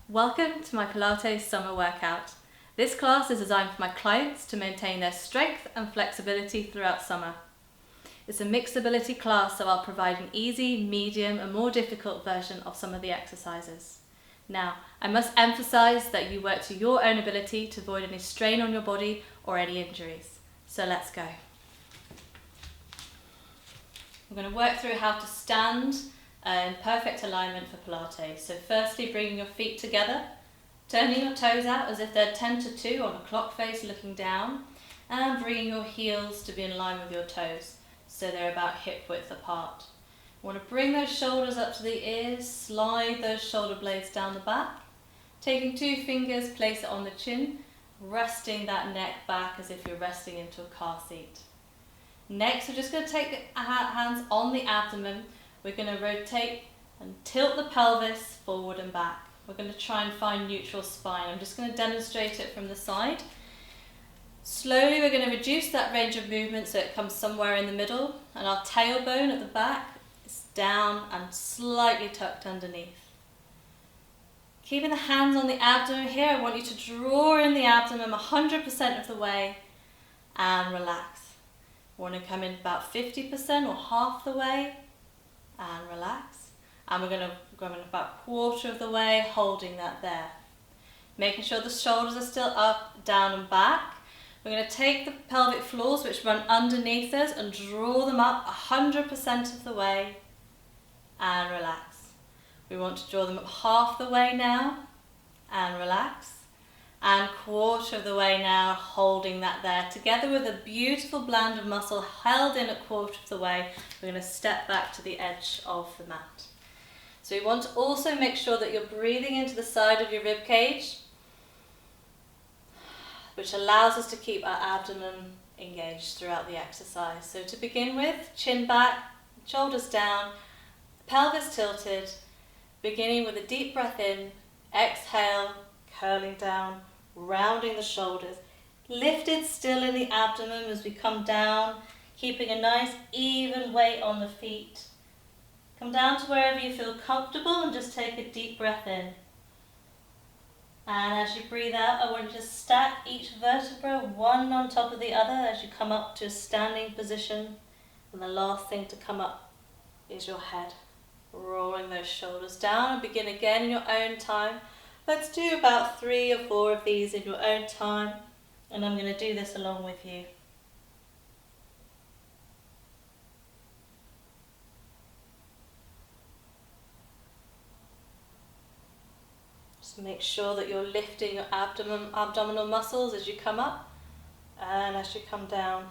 Welcome to my Pilates summer workout. This class is designed for my clients to maintain their strength and flexibility throughout summer. It's a mixed ability class, so I'll provide an easy, medium and more difficult version of some of the exercises. Now, I must emphasize that you work to your own ability to avoid any strain on your body or any injuries. So let's go. We're going to work through how to stand in perfect alignment for Pilates. So firstly, bringing your feet together, turning your toes out as if they're 10 to 2 on a clock face looking down, and bringing your heels to be in line with your toes, so they're about hip width apart. You want to bring those shoulders up to the ears, slide those shoulder blades down the back, taking 2 fingers, place it on the chin, resting that neck back as if you're resting into a car seat. Next, we're just going to take the hands on the abdomen. We're going to rotate and tilt the pelvis forward and back. We're going to try and find neutral spine. I'm just going to demonstrate it from the side. Slowly we're going to reduce that range of movement so it comes somewhere in the middle, and our tailbone at the back is down and slightly tucked underneath. Keeping the hands on the abdomen here, I want you to draw in the abdomen 100% of the way and relax. I want to come in about 50% or half the way and relax. And we're going to go in about a quarter of the way, holding that there. Making sure the shoulders are still up, down and back. We're going to take the pelvic floors which run underneath us and draw them up 100% of the way and relax. We want to draw them up half the way now and relax. And quarter of the way now, holding that there. Together with a beautiful blend of muscle held in a quarter of the way, we're going to step back to the edge of the mat. So you want to also make sure that you're breathing into the side of your rib cage, which allows us to keep our abdomen engaged throughout the exercise. So to begin with, chin back, shoulders down, pelvis tilted, beginning with a deep breath in, exhale, curling down, rounding the shoulders, lifted still in the abdomen as we come down, keeping a nice even weight on the feet. Come down to wherever you feel comfortable and just take a deep breath in. And as you breathe out, I want you to stack each vertebra one on top of the other as you come up to a standing position. And the last thing to come up is your head. Rolling those shoulders down, and begin again in your own time. Let's do about 3 or 4 of these in your own time, and I'm going to do this along with you. Just make sure that you're lifting your abdominal muscles as you come up and as you come down.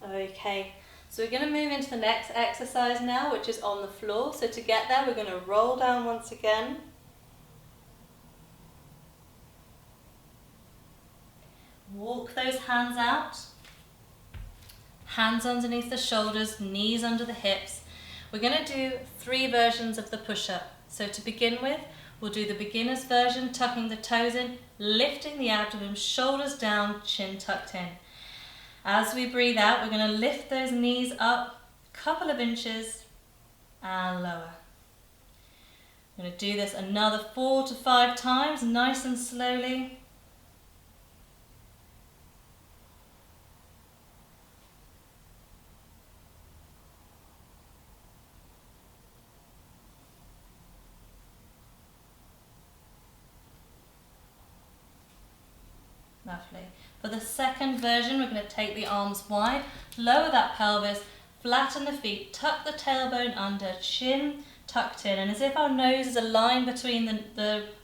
Okay, so we're going to move into the next exercise now, which is on the floor. So to get there, we're going to roll down once again. Walk those hands out. Hands underneath the shoulders, knees under the hips. We're going to do 3 versions of the push-up. So to begin with, we'll do the beginner's version, tucking the toes in, lifting the abdomen, shoulders down, chin tucked in. As we breathe out, we're going to lift those knees up a couple of inches and lower. I'm going to do this another 4 to 5 times, nice and slowly. Lovely. For the second version, we're going to take the arms wide, lower that pelvis, flatten the feet, tuck the tailbone under, chin tucked in, and as if our nose is a line between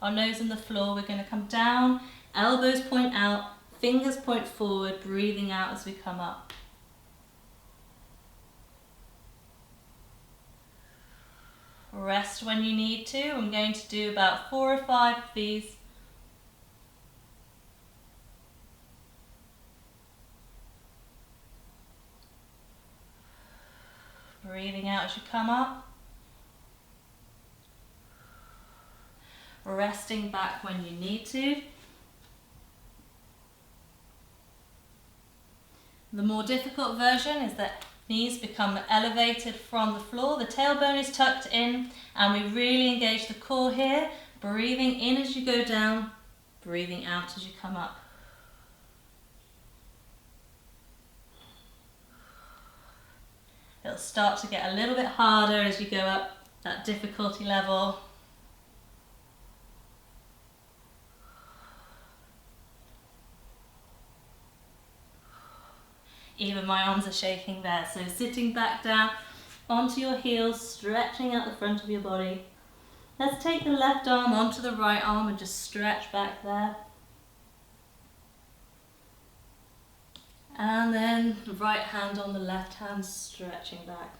our nose and the floor, we're going to come down, elbows point out, fingers point forward, breathing out as we come up. Rest when you need to. I'm going to do about 4 or 5 of these. Breathing out as you come up. Resting back when you need to. The more difficult version is that knees become elevated from the floor, the tailbone is tucked in, and we really engage the core here, breathing in as you go down, breathing out as you come up. It'll start to get a little bit harder as you go up that difficulty level. Even my arms are shaking there. So sitting back down onto your heels, stretching out the front of your body. Let's take the left arm onto the right arm and just stretch back there. And then the right hand on the left hand, stretching back.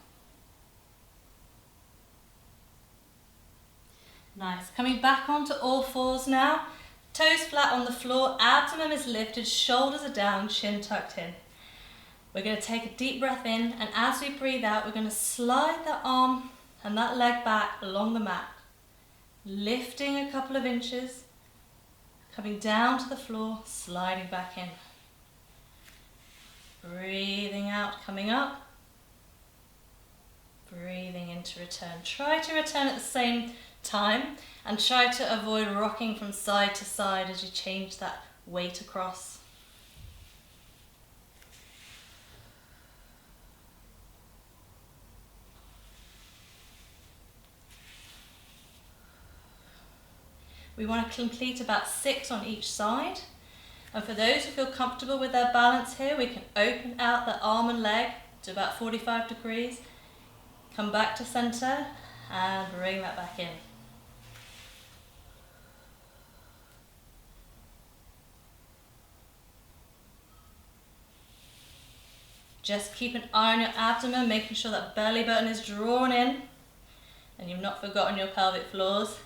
Nice. Coming back onto all fours now. Toes flat on the floor, abdomen is lifted, shoulders are down, chin tucked in. We're going to take a deep breath in, and as we breathe out, we're going to slide that arm and that leg back along the mat, lifting a couple of inches, coming down to the floor, sliding back in. Breathing out, coming up, breathing in to return. Try to return at the same time and try to avoid rocking from side to side as you change that weight across. We want to complete about 6 on each side. And for those who feel comfortable with their balance here, we can open out the arm and leg to about 45 degrees, come back to center and bring that back in. Just keep an eye on your abdomen, making sure that belly button is drawn in and you've not forgotten your pelvic floors.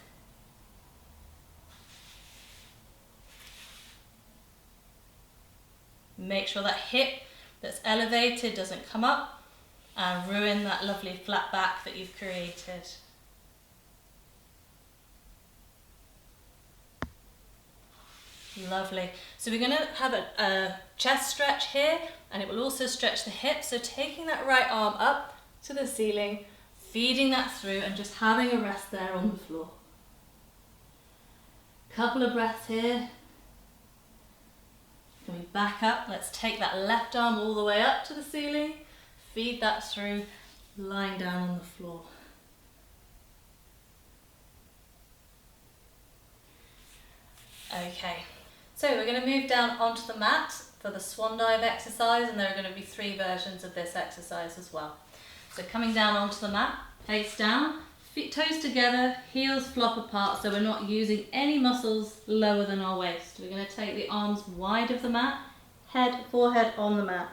Make sure that hip that's elevated doesn't come up and ruin that lovely flat back that you've created. Lovely. So we're going to have a chest stretch here, and it will also stretch the hips. So taking that right arm up to the ceiling, feeding that through and just having a rest there on the floor. Couple of breaths here. Coming back up, let's take that left arm all the way up to the ceiling, feed that through, lying down on the floor. Okay, so we're going to move down onto the mat for the swan dive exercise, and there are going to be 3 versions of this exercise as well. So coming down onto the mat, face down, feet toes together, heels flop apart, so we're not using any muscles lower than our waist. We're going to take the arms wide of the mat, head, forehead on the mat.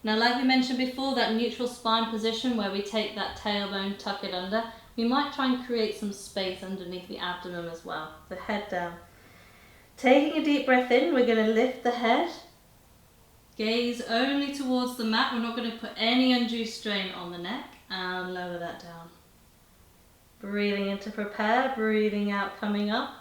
Now, like we mentioned before, that neutral spine position where we take that tailbone, tuck it under, we might try and create some space underneath the abdomen as well. So head down. Taking a deep breath in, we're going to lift the head, gaze only towards the mat. We're not going to put any undue strain on the neck, and lower that down. Breathing in to prepare, breathing out, coming up,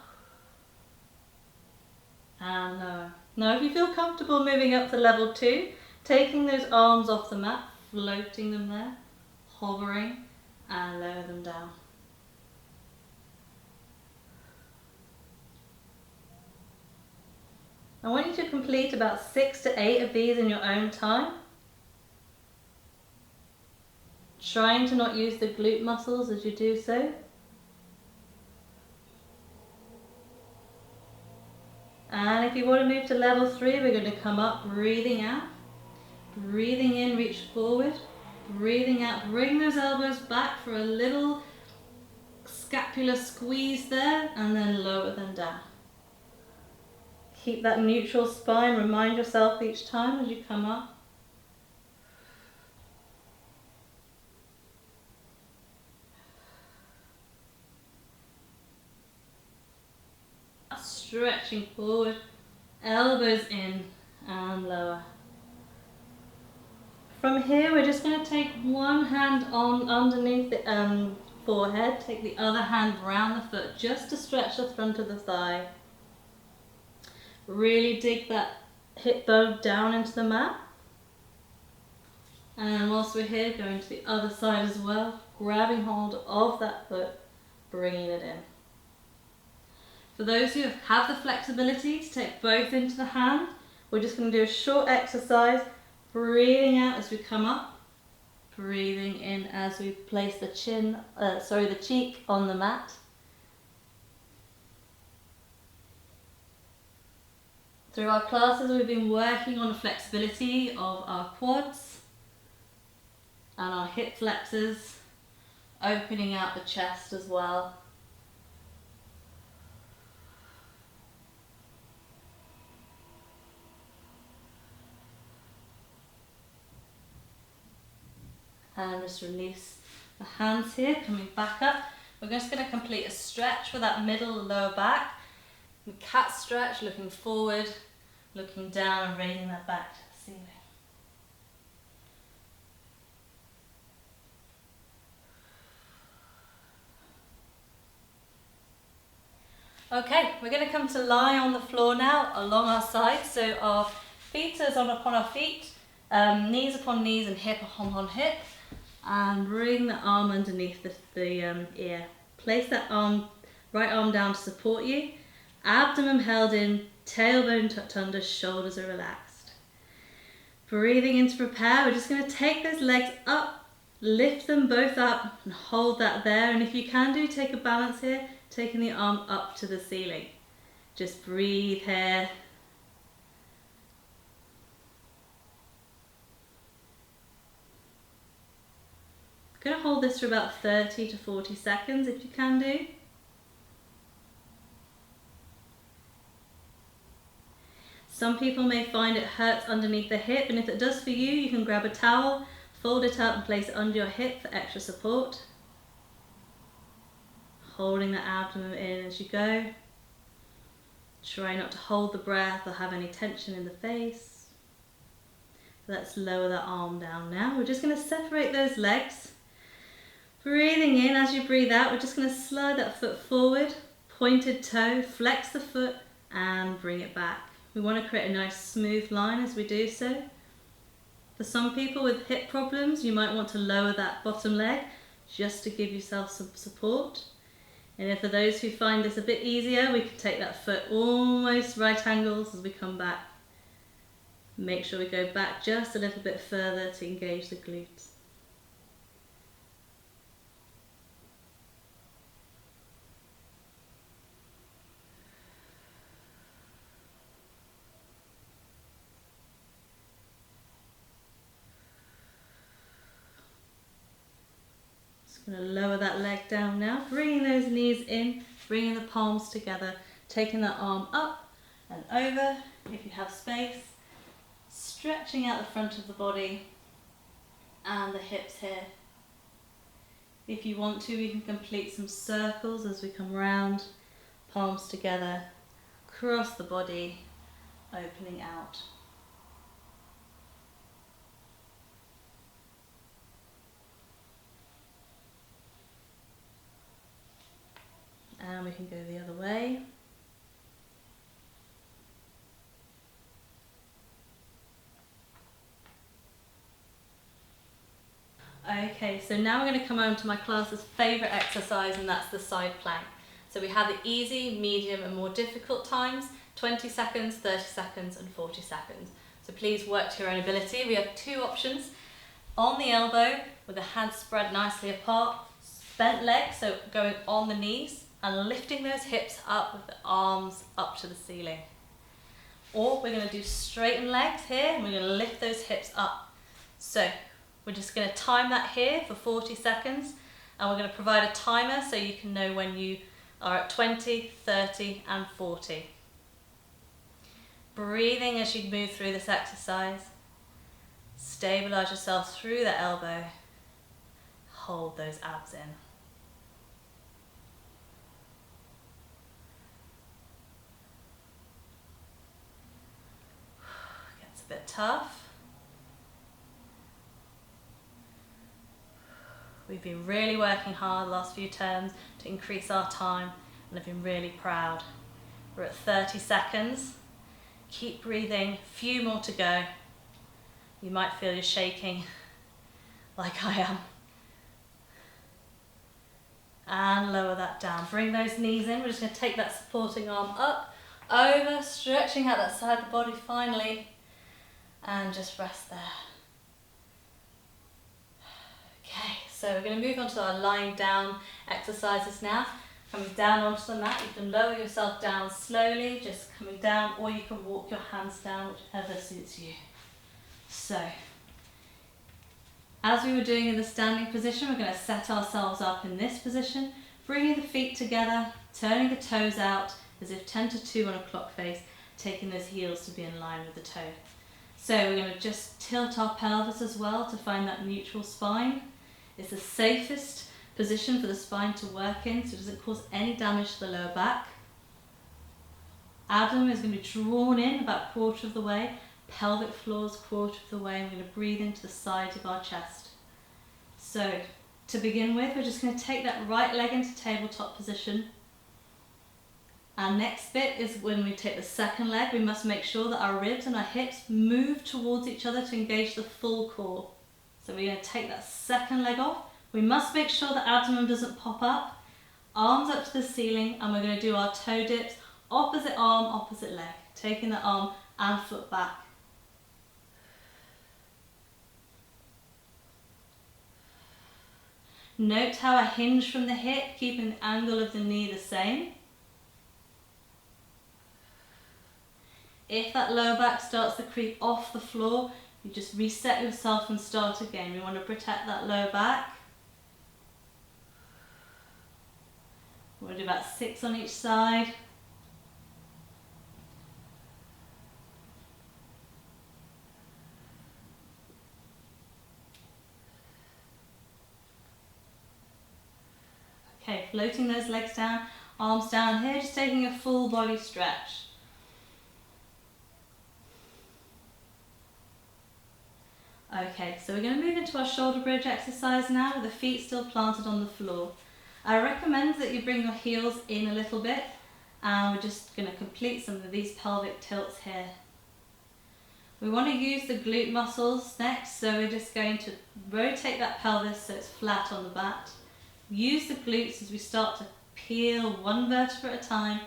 and lower. Now if you feel comfortable moving up to level 2, taking those arms off the mat, floating them there, hovering, and lower them down. I want you to complete about 6 to 8 of these in your own time. Trying to not use the glute muscles as you do so. And if you want to move to level 3, we're going to come up, breathing out. Breathing in, reach forward. Breathing out, bring those elbows back for a little scapular squeeze there, and then lower them down. Keep that neutral spine, remind yourself each time as you come up. Stretching forward, elbows in and lower. From here, we're just going to take one hand on underneath the forehead, take the other hand round the foot just to stretch the front of the thigh. Really dig that hip bone down into the mat. And whilst we're here, going to the other side as well, grabbing hold of that foot, bringing it in. For those who have the flexibility to take both into the hand, we're just going to do a short exercise, breathing out as we come up, breathing in as we place the the cheek on the mat. Through our classes, we've been working on the flexibility of our quads and our hip flexors, opening out the chest as well. And just release the hands here, coming back up. We're just going to complete a stretch for that middle lower back. Cat stretch, looking forward, looking down and raising that back to the ceiling. Okay, we're going to come to lie on the floor now along our sides. So our feet is upon our feet, knees upon knees and hip upon hip. And bring the arm underneath the ear. Place that right arm down to support you. Abdomen held in, tailbone tucked under, shoulders are relaxed. Breathing in to prepare, we're just going to take those legs up, lift them both up and hold that there. And if you can take a balance here, taking the arm up to the ceiling. Just breathe here. I'm going to hold this for about 30 to 40 seconds if you can do. Some people may find it hurts underneath the hip, and if it does for you, you can grab a towel, fold it up and place it under your hip for extra support. Holding the abdomen in as you go. Try not to hold the breath or have any tension in the face. Let's lower that arm down now. We're just going to separate those legs. Breathing in, as you breathe out, we're just going to slide that foot forward, pointed toe, flex the foot and bring it back. We want to create a nice smooth line as we do so. For some people with hip problems, you might want to lower that bottom leg just to give yourself some support. And if for those who find this a bit easier, we can take that foot almost right angles as we come back. Make sure we go back just a little bit further to engage the glutes. Going to lower that leg down now, bringing those knees in, bringing the palms together, taking that arm up and over if you have space, stretching out the front of the body and the hips here. If you want to, we can complete some circles as we come round, palms together, across the body, opening out. And we can go the other way. Okay, so now we're going to come on to my class's favourite exercise, and that's the side plank. So we have the easy, medium and more difficult times, 20 seconds, 30 seconds and 40 seconds. So please work to your own ability. We have two options. On the elbow with the hands spread nicely apart, bent legs, so going on the knees, and lifting those hips up with the arms up to the ceiling. Or we're going to do straighten legs here, and we're going to lift those hips up. So we're just going to time that here for 40 seconds, and we're going to provide a timer so you can know when you are at 20, 30 and 40. Breathing as you move through this exercise. Stabilize yourself through the elbow. Hold those abs in. A bit tough. We've been really working hard the last few terms to increase our time, and I've been really proud. We're at 30 seconds. Keep breathing, a few more to go. You might feel you're shaking. like I am. And lower that down. Bring those knees in. We're just going to take that supporting arm up, over, stretching out that side of the body finally, and just rest there. Okay, so we're going to move on to our lying down exercises now. Coming down onto the mat, you can lower yourself down slowly, just coming down, or you can walk your hands down, whichever suits you. So, as we were doing in the standing position, we're going to set ourselves up in this position, bringing the feet together, turning the toes out as if 10 to 2 on a clock face, taking those heels to be in line with the toe. So we're going to just tilt our pelvis as well to find that neutral spine. It's the safest position for the spine to work in, so it doesn't cause any damage to the lower back. Abdomen is going to be drawn in about 1/4 of the way, pelvic floor is 1/4 of the way, and we're going to breathe into the sides of our chest. So, to begin with, we're just going to take that right leg into tabletop position. Our next bit is when we take the second leg, we must make sure that our ribs and our hips move towards each other to engage the full core. So we're going to take that second leg off. We must make sure the abdomen doesn't pop up, arms up to the ceiling, and we're going to do our toe dips, opposite arm, opposite leg, taking the arm and foot back. Note how I hinge from the hip, keeping the angle of the knee the same. If that lower back starts to creep off the floor, you just reset yourself and start again. We want to protect that lower back. We're going to do about 6 on each side. Okay, floating those legs down, arms down here, just taking a full body stretch. Okay, so we're going to move into our shoulder bridge exercise now with the feet still planted on the floor. I recommend that you bring your heels in a little bit, and we're just going to complete some of these pelvic tilts here. We want to use the glute muscles next, so we're just going to rotate that pelvis so it's flat on the mat. Use the glutes as we start to peel one vertebra at a time,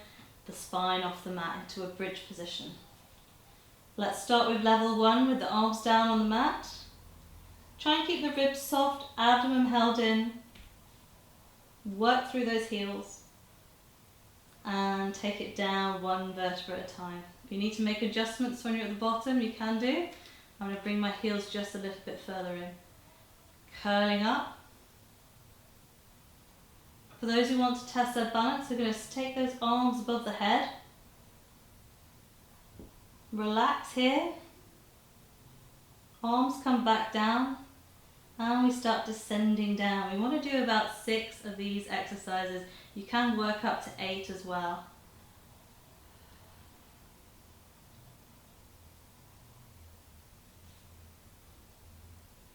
the spine off the mat into a bridge position. Let's start with level 1 with the arms down on the mat. Try and keep the ribs soft, abdomen held in. Work through those heels and take it down one vertebra at a time. If you need to make adjustments when you're at the bottom, you can do. I'm going to bring my heels just a little bit further in. Curling up. For those who want to test their balance, we're going to take those arms above the head. Relax here. Arms come back down. And we start descending down. We want to do about 6 of these exercises. You can work up to 8 as well.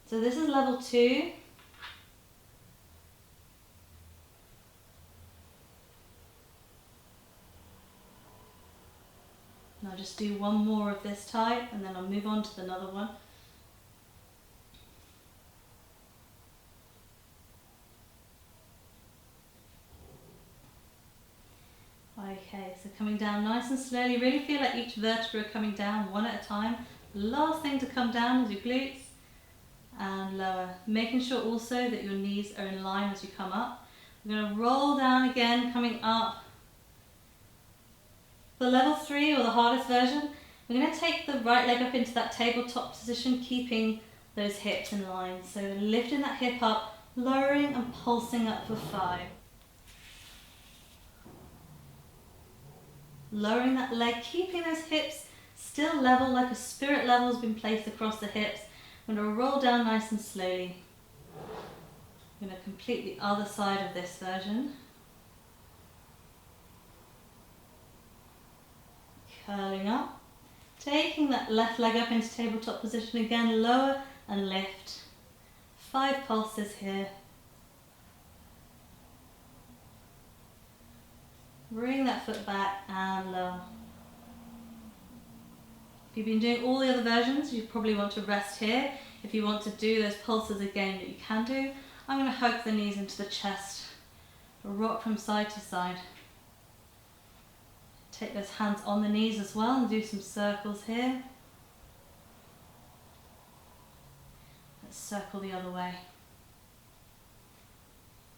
So this is level 2. And I'll just do one more of this type and then I'll move on to another one. Okay, so coming down nice and slowly, really feel like each vertebra coming down one at a time. The last thing to come down is your glutes and lower. Making sure also that your knees are in line as you come up. We're going to roll down again, coming up. For level 3 or the hardest version, we're going to take the right leg up into that tabletop position, keeping those hips in line. So lifting that hip up, lowering and pulsing up for 5. Lowering that leg, keeping those hips still level, like a spirit level has been placed across the hips. I'm going to roll down nice and slowly. I'm going to complete the other side of this version. Curling up. Taking that left leg up into tabletop position again, lower and lift. 5 pulses here. Bring that foot back and lower. If you've been doing all the other versions, you probably want to rest here. If you want to do those pulses again, you can do. I'm going to hug the knees into the chest, rock from side to side. Take those hands on the knees as well and do some circles here. Let's circle the other way.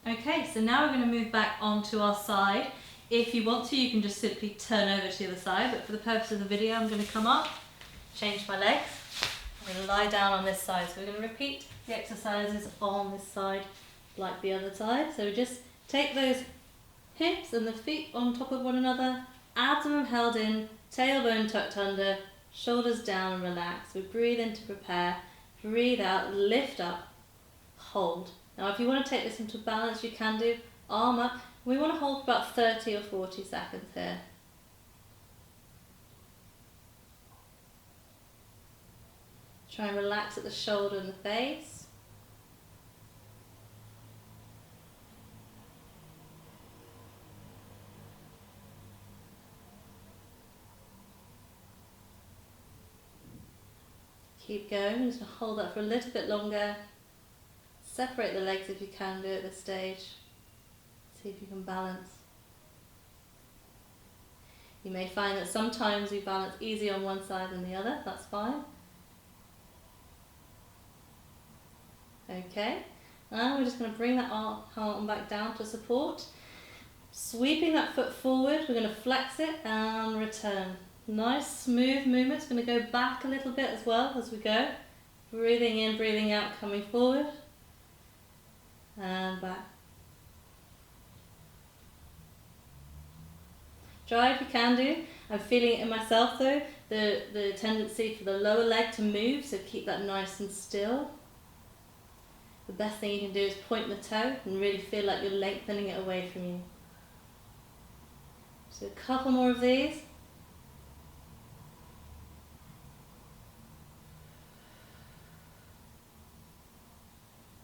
Okay, so now we're going to move back onto our side. If you want to, you can just simply turn over to the other side, but for the purpose of the video, I'm going to come up, change my legs. I'm going to lie down on this side. So we're going to repeat the exercises on this side like the other side. So just take those hips and the feet on top of one another, abdomen held in, tailbone tucked under, shoulders down and relax. We breathe in to prepare, breathe out, lift up, hold. Now if you want to take this into balance, you can do arm up. We want to hold for about 30 or 40 seconds here. Try and relax at the shoulder and the face. Keep going. I'm just going to hold that for a little bit longer. Separate the legs if you can do at this stage. See if you can balance. You may find that sometimes you balance easier on one side than the other. That's fine. Okay, and we're just going to bring that arm back down to support. Sweeping that foot forward, we're going to flex it and return. Nice smooth movement. It's going to go back a little bit as well as we go. Breathing in, breathing out, coming forward and back. Try if you can do. I'm feeling it in myself though, the tendency for the lower leg to move, so keep that nice and still. The best thing you can do is point the toe and really feel like you're lengthening it away from you. So a couple more of these.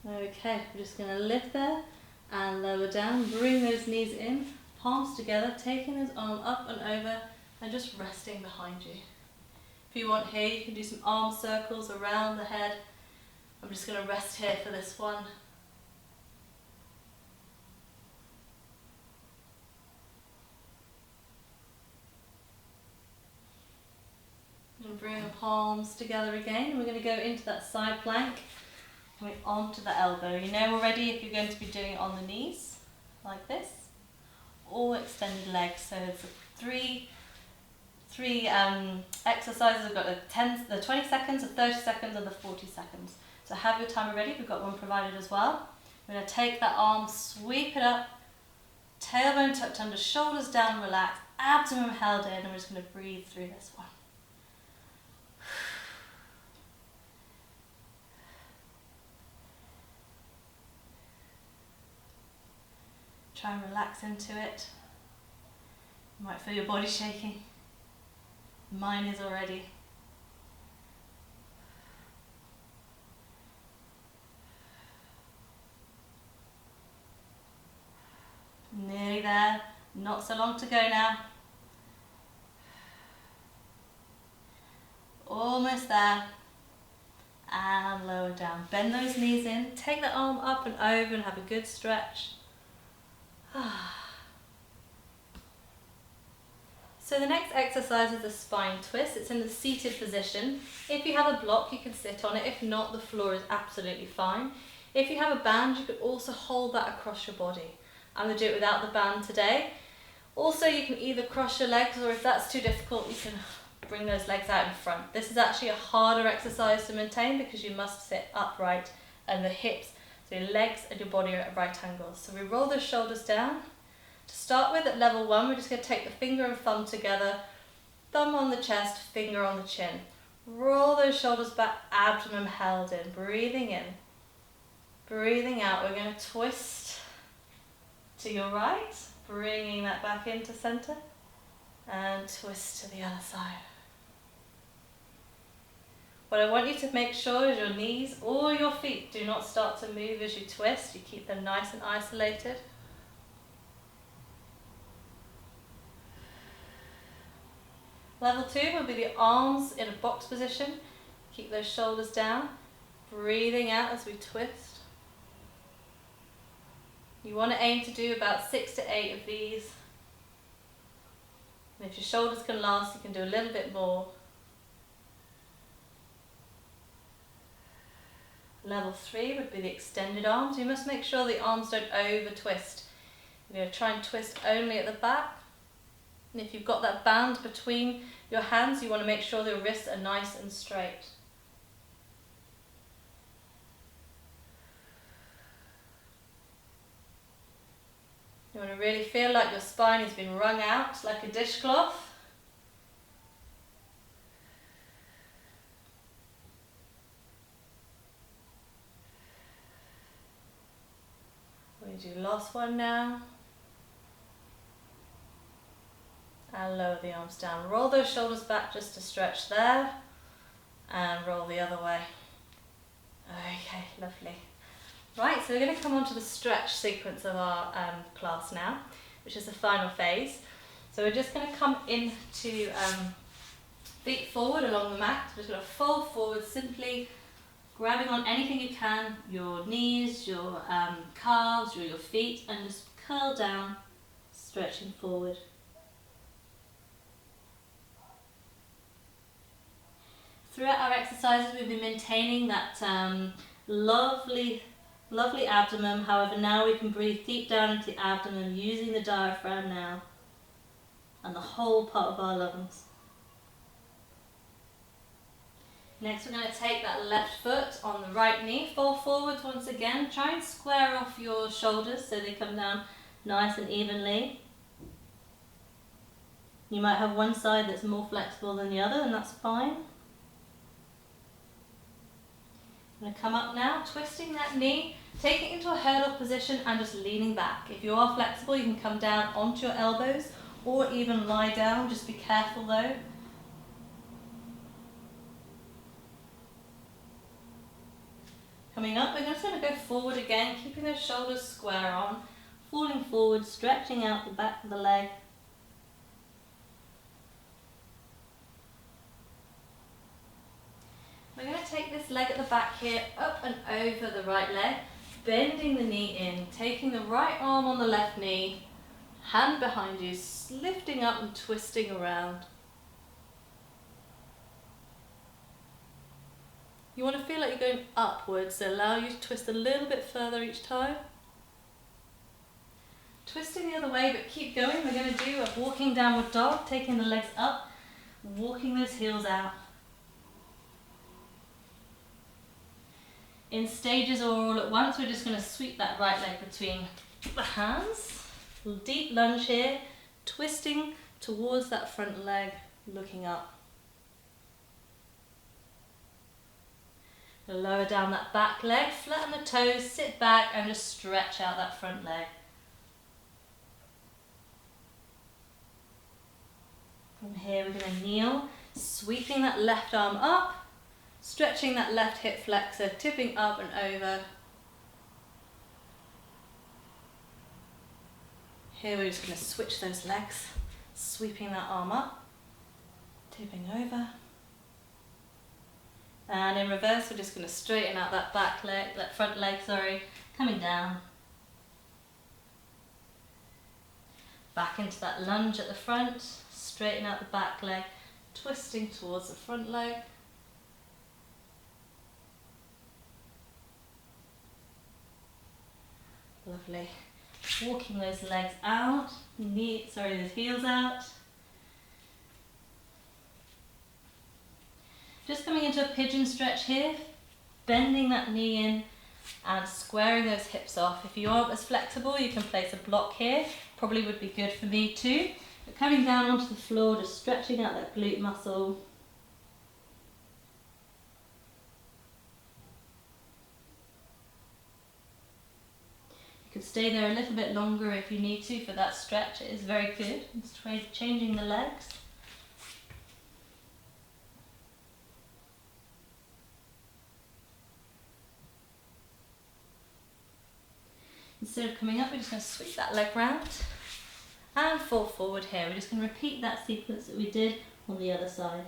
Okay, we're just going to lift there and lower down. Bring those knees in, palms together, taking those arms up and over and just resting behind you. If you want here, you can do some arm circles around the head. I'm just going to rest here for this one. And bring the palms together again. We're going to go into that side plank, coming onto the elbow. You know already if you're going to be doing it on the knees, like this, or extended legs. So it's three exercises. We've got the 20 seconds, the 30 seconds, and the 40 seconds. So have your timer ready, we've got one provided as well. We're going to take that arm, sweep it up, tailbone tucked under, shoulders down, relax, abdomen held in, and we're just going to breathe through this one. Try and relax into it. You might feel your body shaking. Mine is already. Nearly there, not so long to go now. Almost there. And lower down. Bend those knees in, take the arm up and over and have a good stretch. So the next exercise is a spine twist. It's in the seated position. If you have a block, you can sit on it. If not, the floor is absolutely fine. If you have a band, you could also hold that across your body. I'm going to do it without the band today. Also, you can either cross your legs, or if that's too difficult, you can bring those legs out in front. This is actually a harder exercise to maintain because you must sit upright and the hips, so your legs and your body are at right angles. So we roll the shoulders down. To start with, at level 1, we're just going to take the finger and thumb together, thumb on the chest, finger on the chin. Roll those shoulders back, abdomen held in, breathing in. Breathing out, we're going to twist to your right, bringing that back into center, and twist to the other side. What I want you to make sure is your knees or your feet do not start to move as you twist. You keep them nice and isolated. Level 2 will be the arms in a box position. Keep those shoulders down. Breathing out as we twist. You want to aim to do about 6 to 8 of these. And if your shoulders can last, you can do a little bit more. Level 3 would be the extended arms. You must make sure the arms don't over twist. You're going to try and twist only at the back. And if you've got that band between your hands, you want to make sure your wrists are nice and straight. You want to really feel like your spine has been wrung out like a dishcloth. We do last one now. And lower the arms down. Roll those shoulders back just to stretch there. And roll the other way. Okay, lovely. Right, so we're going to come on to the stretch sequence of our class now, which is the final phase. So we're just going to come into feet forward along the mat. We're just going to fold forward, simply grabbing on anything you can, your knees, your calves, your feet, and just curl down, stretching forward. Throughout our exercises, we've been maintaining that lovely abdomen. However, now we can breathe deep down into the abdomen using the diaphragm now and the whole part of our lungs. Next, we're going to take that left foot on the right knee, fall forwards once again. Try and square off your shoulders so they come down nice and evenly. You might have one side that's more flexible than the other, and that's fine. I'm going to come up now, twisting that knee, take it into a hurdle position and just leaning back. If you are flexible, you can come down onto your elbows or even lie down. Just be careful though. Coming up, we're just going to go forward again, keeping those shoulders square on, falling forward, stretching out the back of the leg. We're going to take this leg at the back here, up and over the right leg, bending the knee in, taking the right arm on the left knee, hand behind you, lifting up and twisting around. You want to feel like you're going upwards, so allow you to twist a little bit further each time. Twisting the other way, but keep going. We're going to do a walking downward dog, taking the legs up, walking those heels out. In stages or all at once, we're just going to sweep that right leg between the hands. Deep lunge here, twisting towards that front leg, looking up. Lower down that back leg, flatten the toes, sit back and just stretch out that front leg. From here we're going to kneel, sweeping that left arm up, stretching that left hip flexor, tipping up and over. Here we're just going to switch those legs, sweeping that arm up, tipping over. And in reverse, we're just going to straighten out that back leg, that front leg, coming down. Back into that lunge at the front, straighten out the back leg, twisting towards the front leg. Lovely. Walking those legs out, those heels out. Just coming into a pigeon stretch here, bending that knee in and squaring those hips off. If you aren't as flexible, you can place a block here. Probably would be good for me too. But coming down onto the floor, just stretching out that glute muscle. You could stay there a little bit longer if you need to for that stretch. It is very good. It's changing the legs. Instead of coming up, we're just going to sweep that leg round and fall forward here. We're just going to repeat that sequence that we did on the other side.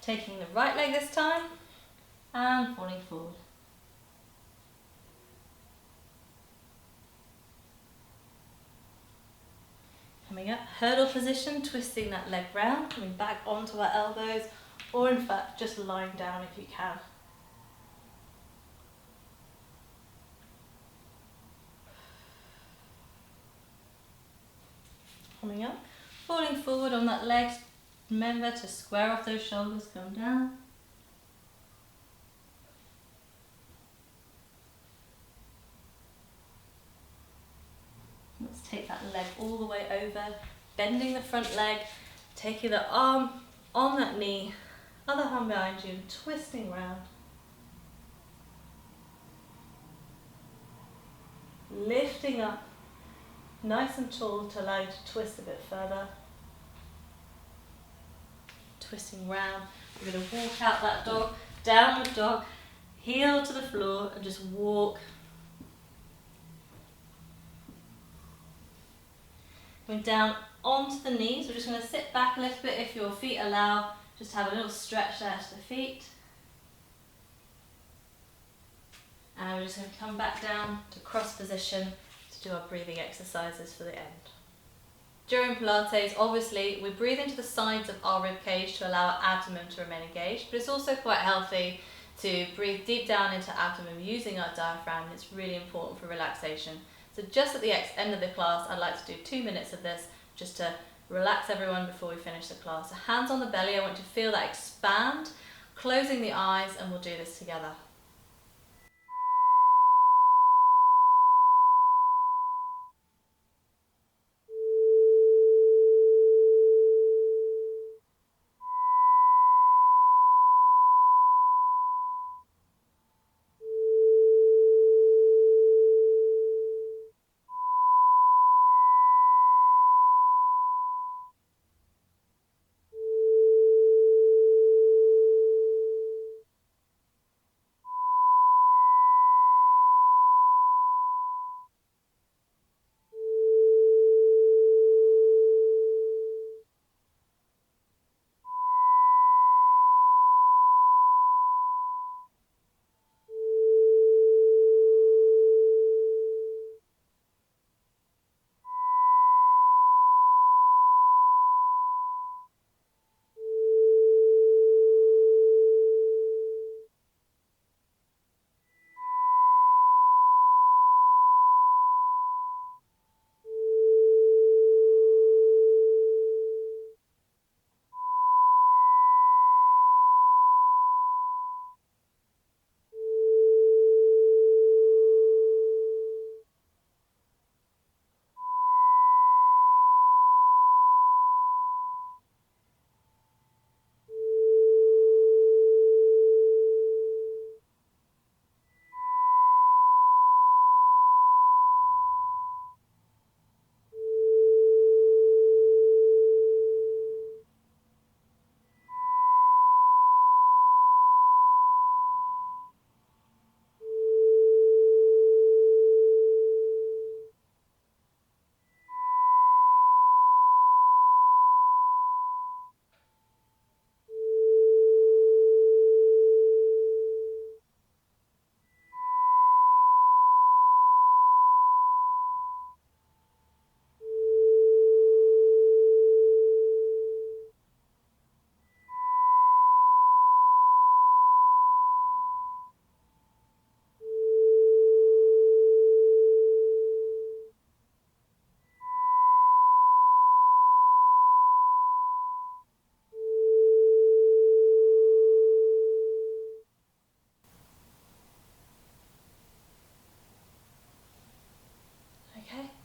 Taking the right leg this time and falling forward. Coming up, hurdle position, twisting that leg round, coming back onto our elbows, or in fact just lying down if you can. Coming up, falling forward on that leg, remember to square off those shoulders, come down. Let's take that leg all the way over, bending the front leg, taking the arm on that knee, other arm behind you, twisting round. Lifting up, nice and tall to allow you to twist a bit further. Twisting round. We're going to walk out that dog, downward dog, heel to the floor and just walk. Going down onto the knees. We're just going to sit back a little bit if your feet allow. Just have a little stretch there to the feet. And we're just going to come back down to cross position to do our breathing exercises for the end. During Pilates, obviously, we breathe into the sides of our rib cage to allow our abdomen to remain engaged, but it's also quite healthy to breathe deep down into abdomen using our diaphragm. It's really important for relaxation. So just at the end of the class, I'd like to do 2 minutes of this just to relax everyone before we finish the class. So hands on the belly, I want you to feel that expand, closing the eyes, and we'll do this together.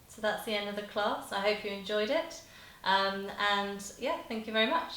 So that's the end of the class. I hope you enjoyed it. And yeah, thank you very much.